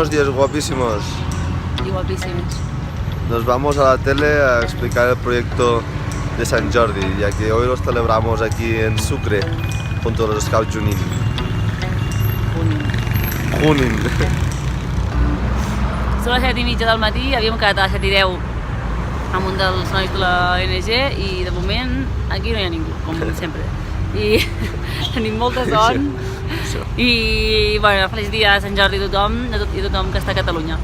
Buenos días, guapísimos. Y guapísimos. Nos vamos a la tele a explicar el proyecto de Sant Jordi, ya que hoy lo celebramos aquí en Sucre, junto a los Scouts Junín. Junín. Són les 7:30 del matí, havíem quedat a les 7:10 amb un dels nois de la ONG i de moment aquí no hi ha ningú, com sempre. I tenim molta son i bueno, feliç dia a Sant Jordi a tothom i a tothom que està a Catalunya.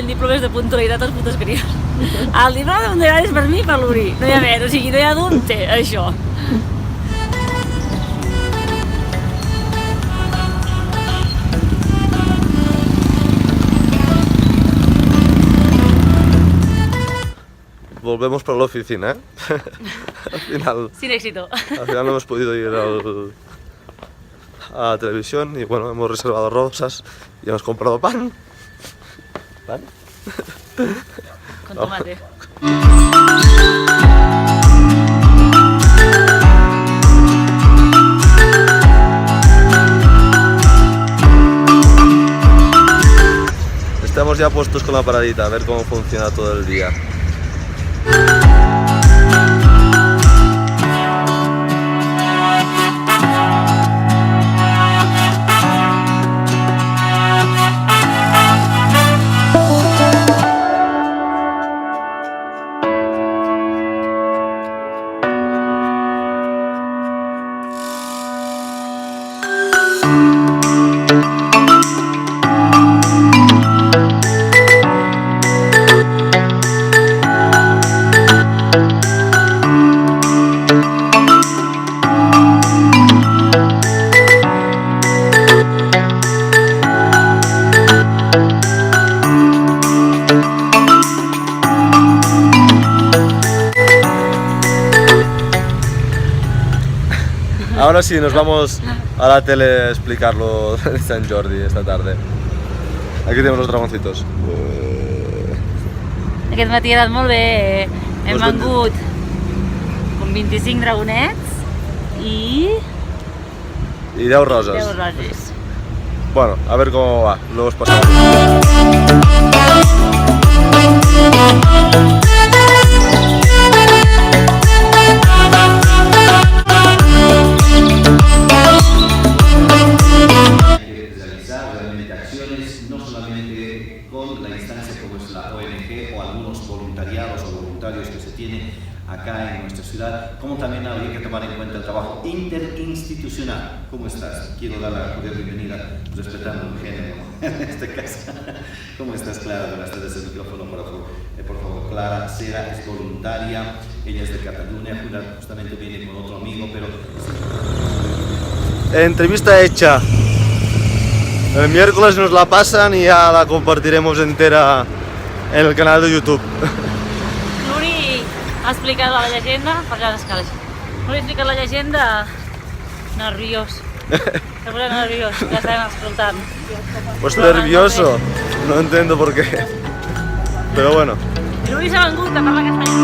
Diplomes de puntualitat als putes cries. El diploma de puntualitat és per mi i per l'Uri. No hi ha més, o sigui, no hi ha dubte, això. Volvemos para la oficina, ¿eh? Al final... Sin éxito. Al final no hemos podido ir a la televisión y bueno, hemos reservado rosas y hemos comprado pan. ¿Pan? Con tomate. Estamos ya puestos con la paradita, a ver cómo funciona todo el día. Ahora sí, nos vamos a la tele a explicarlo de Sant Jordi esta tarde. Aquí tenemos los dragoncitos. Aquest matí ha anat molt bé. Hem vengut com 25 dragonets i... Y 10 rosas. 10 roses. Bueno, a ver cómo va. Luego os pasamos. No solamente con la instancia como es la ONG o algunos voluntariados o voluntarios que se tienen acá en nuestra ciudad, como también habría que tomar en cuenta el trabajo interinstitucional. ¿Cómo estás? Quiero dar la cordial bienvenida, respetando el género en este caso. ¿Cómo estás, Clara? Buenas tardes, el micrófono, por favor. Clara Cera es voluntaria, ella es de Cataluña, justamente viene con otro amigo, pero... Entrevista hecha. El miércoles nos la pasan y ya la compartiremos entera en el canal de YouTube. L'Uri ha explicat la llegenda, per allà l'escales. L'Uri ha explicat la llegenda nerviós. Se pone nerviós, ja estem escoltant. Pues nervioso, no entiendo por qué. Pero bueno. L'Uri s'ha vengut a parlar castellà.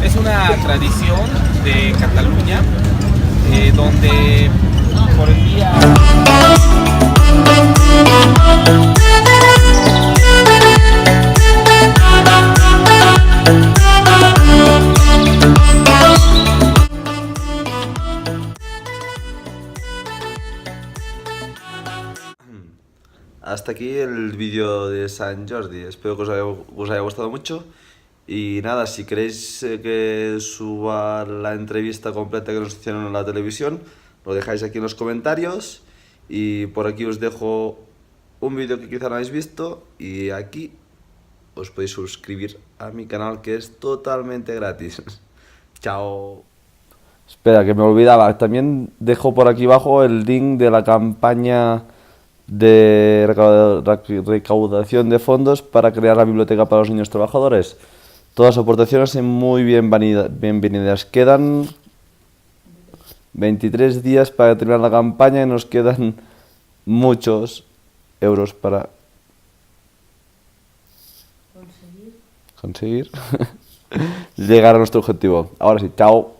Es una tradición de Cataluña donde por el día... Hasta aquí el vídeo de Sant Jordi, espero que os haya gustado mucho. Y nada, si queréis que suba la entrevista completa que nos hicieron en la televisión, lo dejáis aquí en los comentarios. Y por aquí os dejo un vídeo que quizá no habéis visto. Y aquí os podéis suscribir a mi canal, que es totalmente gratis. Chao. Espera, que me olvidaba. También dejo por aquí abajo el link de la campaña de recaudación de fondos para crear la biblioteca para los niños trabajadores. Todas las aportaciones son muy bienvenidas. Quedan 23 días para terminar la campaña y nos quedan muchos euros para conseguir llegar a nuestro objetivo. Ahora sí, chao.